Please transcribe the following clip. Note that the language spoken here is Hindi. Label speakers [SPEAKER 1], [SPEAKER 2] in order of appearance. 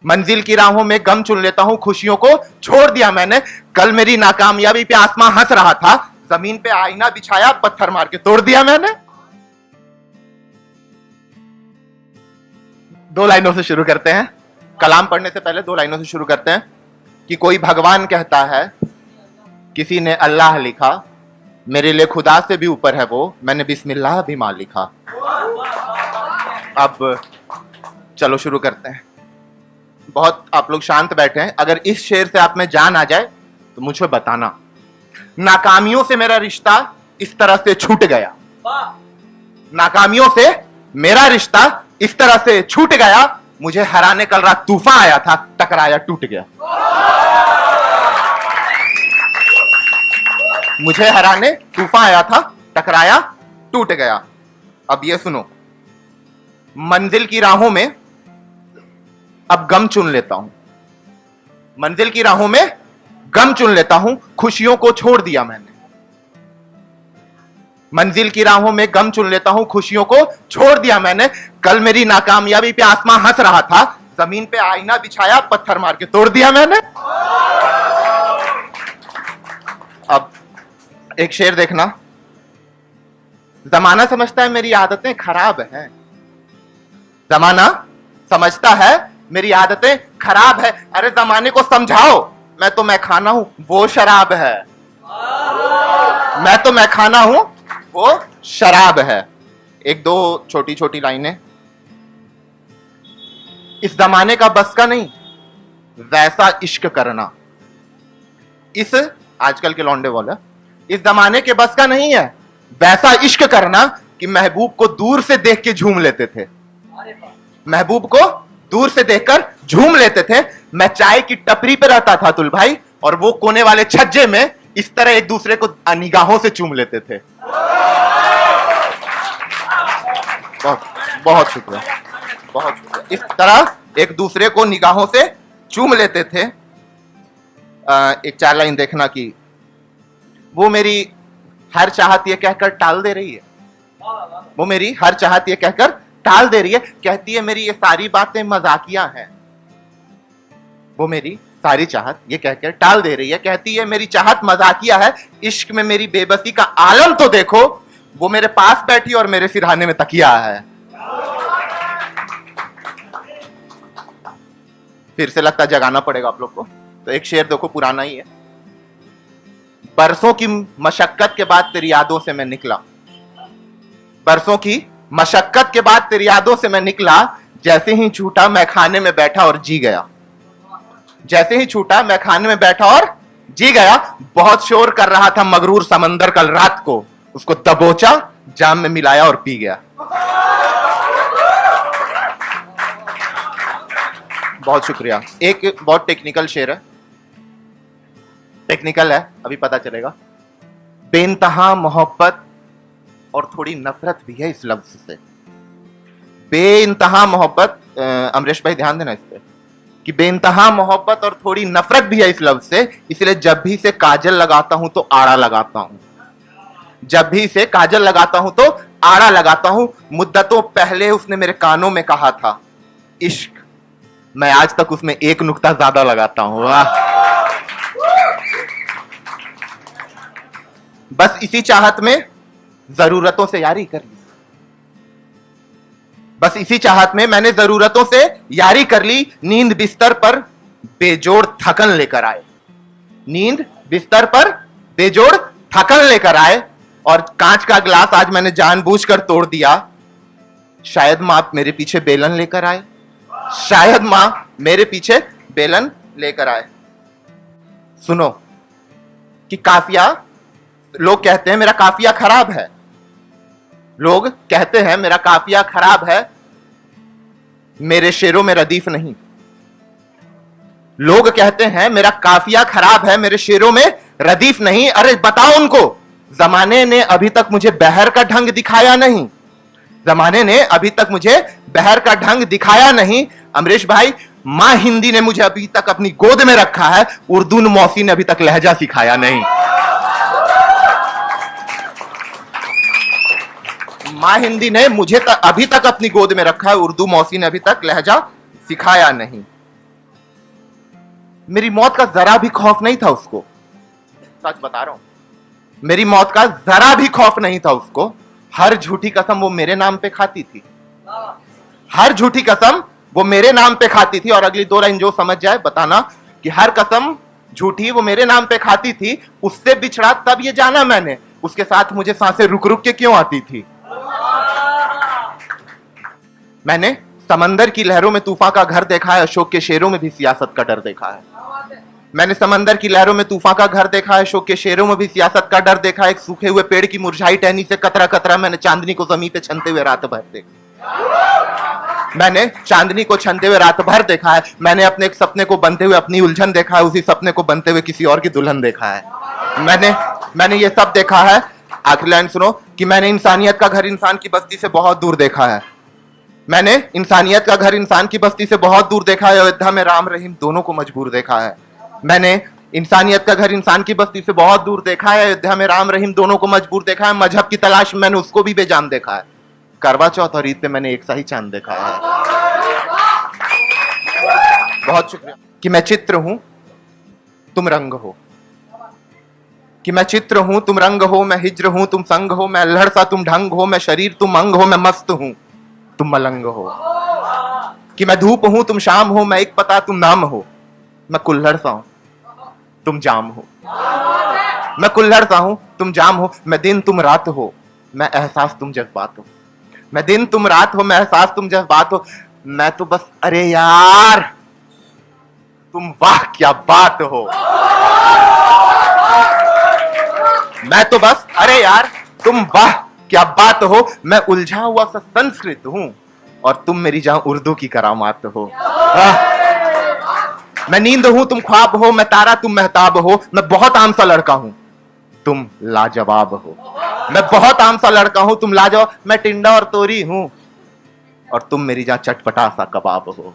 [SPEAKER 1] मंजिल की राहों में गम चुन लेता हूं, खुशियों को छोड़ दिया मैंने। कल मेरी नाकामयाबी पे आसमां हंस रहा था, जमीन पे आईना बिछाया, पत्थर मार के तोड़ दिया मैंने। दो लाइनों से शुरू करते हैं, कलाम पढ़ने से पहले दो लाइनों से शुरू करते हैं कि कोई भगवान कहता है, किसी ने अल्लाह लिखा, मेरे लिए खुदा से भी ऊपर है वो, मैंने बिस्मिल्लाह भी मां लिखा। अब चलो शुरू करते हैं। बहुत आप लोग शांत बैठे हैं, अगर इस शेर से आप में जान आ जाए तो मुझे बताना। नाकामियों से मेरा रिश्ता इस तरह से छूट गया, नाकामियों से मेरा रिश्ता इस तरह से छूट गया, मुझे हराने कल रात तूफान आया था, टकराया टूट गया। मुझे हराने तूफान आया था, टकराया टूट गया। अब ये सुनो, मंजिल की राहों में अब गम चुन लेता हूं, मंजिल की राहों में गम चुन लेता हूं, खुशियों को छोड़ दिया मैंने। मंजिल की राहों में गम चुन लेता हूं, खुशियों को छोड़ दिया मैंने। कल मेरी नाकामयाबी पे आसमां हंस रहा था, जमीन पे आईना बिछाया, पत्थर मार के तोड़ दिया मैंने। अब एक शेर देखना। जमाना समझता है मेरी आदतें खराब हैं, जमाना समझता है मेरी आदतें खराब है। अरे जमाने को समझाओ, मैं तो मैं खाना हूं, वो शराब है। मैं तो मैं खाना हूं, वो शराब है। एक दो छोटी छोटी लाइनें। इस जमाने का बस का नहीं वैसा इश्क करना, इस आजकल के लौंडे वाला, इस जमाने के बस का नहीं है वैसा इश्क करना कि महबूब को दूर से देख के झूम लेते थे, महबूब को दूर से देखकर झूम लेते थे। मैं चाय की टपरी पे रहता था अतुल भाई, और वो कोने वाले छज्जे में इस तरह एक दूसरे को निगाहों से चूम लेते थे। बहुत बहुत शुक्रिया, बहुत शुक्रिया। इस तरह एक दूसरे को निगाहों से चूम लेते थे। एक चार लाइन देखना कि वो मेरी हर चाहत ये कहकर टाल दे रही है, वो मेरी हर चाहत ये कहकर टाल दे रही है, कहती है मेरी ये सारी बातें मजाकिया हैं। वो मेरी सारी चाहत ये कहकर टाल दे रही है, कहती है मेरी चाहत मजाकिया है, इश्क में मेरी बेबसी का आलम तो देखो, वो मेरे पास बैठी और मेरे सिरहाने में तकिया है। फिर से लगता जगाना पड़ेगा आप लोग को, तो एक शेर देखो, पुराना ही है। बरसों की मशक्कत के बाद तेरी यादों से मैं निकला, बरसों की मशक्कत के बाद तेरी यादों से मैं निकला, जैसे ही छूटा मैं खाने में बैठा और जी गया, जैसे ही छूटा मैं खाने में बैठा और जी गया। बहुत शोर कर रहा था मगरूर समंदर कल रात को, उसको दबोचा, जाम में मिलाया और पी गया। बहुत शुक्रिया। एक बहुत टेक्निकल शेर है, टेक्निकल है, अभी पता चलेगा। बेइंतहा मोहब्बत और थोड़ी नफरत भी है इस लफ्ज से, बेइंतहा मोहब्बत। अमरीश भाई ध्यान देना इस पे कि बेइंतहा मोहब्बत और थोड़ी नफरत भी है इस लफ्ज से, इसलिए जब भी इसे काजल लगाता हूं तो आड़ा लगाता हूं, जब भी इसे काजल लगाता हूं तो आड़ा लगाता हूं। मुद्दतों पहले उसने मेरे कानों में कहा था इश्क, मैं आज तक उसमें एक नुक्ता ज्यादा लगाता हूं। वाह। बस इसी चाहत में जरूरतों से यारी कर ली, बस इसी चाहत में मैंने जरूरतों से यारी कर ली। नींद बिस्तर पर बेजोड़ थकन लेकर आए, नींद बिस्तर पर बेजोड़ थकन लेकर आए, और कांच का ग्लास आज मैंने जानबूझकर तोड़ दिया। शायद मां मेरे पीछे बेलन लेकर आए, शायद मां मेरे पीछे बेलन लेकर आए। सुनो कि काफिया, लोग कहते हैं मेरा काफिया खराब है, लोग कहते हैं मेरा काफिया खराब है, मेरे शेरों में रदीफ नहीं। लोग कहते हैं मेरा काफिया खराब है, मेरे शेरों में रदीफ नहीं। अरे बताओ उनको, जमाने ने अभी तक मुझे बहर का ढंग दिखाया नहीं, जमाने ने अभी तक मुझे बहर का ढंग दिखाया नहीं। अमरीश भाई, मां हिंदी ने मुझे अभी तक अपनी गोद में रखा है, उर्दू मौसी ने अभी तक लहजा सिखाया नहीं। मां हिंदी ने मुझे अभी तक अपनी गोद में रखा है, उर्दू मौसी ने अभी तक लहजा सिखाया नहीं। मेरी मौत का जरा भी खौफ नहीं था उसको, सच बता रहा हूं, मेरी मौत का जरा भी खौफ नहीं था उसको। हर झूठी कसम वो मेरे नाम पे खाती थी, हर झूठी कसम वो मेरे नाम पे खाती थी। और अगली 2 लाइन जो समझ जाए बताना कि हर कसम झूठी वो मेरे नाम पे खाती थी। उससे बिछड़ा तब ये जाना मैंने, उसके साथ मुझे सांसें रुक रुक के क्यों आती थी। मैंने समंदर की लहरों में तूफान का घर देखा है, अशोक के शेरों में भी सियासत का डर देखा है। मैंने समंदर की लहरों में तूफान का घर देखा है, अशोक के शेरों में भी सियासत का डर देखा है। एक सूखे हुए पेड़ की मुरझाई टहनी से कतरा कतरा मैंने चांदनी को जमीन पे छनते हुए रात भर देखा। मैंने चांदनी को छनते हुए रात भर देखा है। मैंने अपने एक सपने को बनते हुए अपनी उलझन देखा है, उसी सपने को बनते हुए किसी और की दुल्हन देखा है। मैंने ये सब देखा है। आखिरी लाइन सुनो कि मैंने इंसानियत का घर इंसान की बस्ती से बहुत दूर देखा है। मैंने इंसानियत का घर इंसान की बस्ती से बहुत दूर देखा है। अयोध्या में राम रहीम दोनों को मजबूर देखा है। मैंने इंसानियत का घर इंसान की बस्ती से बहुत दूर देखा है। अयोध्या में राम रहीम दोनों को मजबूर देखा है। मजहब की तलाश में मैंने उसको भी बेजान देखा है। करवा चौथ और ईद पे मैंने एक सा ही चांद देखा है। बहुत शुक्रिया। कि मैं चित्र हूं तुम रंग हो, कि मैं चित्र हूं तुम रंग हो, मैं हिज्र हूं तुम संग हो, मैं अल्हड़ सा तुम ढंग हो, मैं शरीर तुम अंग हो, मैं मस्त हूं तुम मलंग हो। कि मैं धूप हूं तुम शाम हो, मैं एक पता तुम नाम हो, मैं कुल्हड़ सा हूं तुम जाम हो। मैं कुल्हड़ सा हूं तुम जाम हो, मैं दिन तुम रात हो, मैं एहसास तुम जज्बात हो। मैं दिन तुम रात हो, मैं एहसास तुम जज्बात हो। मैं तो बस अरे यार तुम वाह क्या बात हो। मैं तो बस अरे यार तुम वाह क्या बात हो। मैं उलझा हुआ सा संस्कृत हूं और तुम मेरी जहां उर्दू की करामात हो। मैं नींद हूं तुम ख्वाब हो, मैं तारा तुम महताब हो, मैं बहुत आम सा लड़का हूं तुम लाजवाब हो। मैं बहुत आम सा लड़का हूं तुम लाजवाब, मैं टिंडा और तोरी हूं और तुम मेरी जहां चटपटा सा कबाब हो।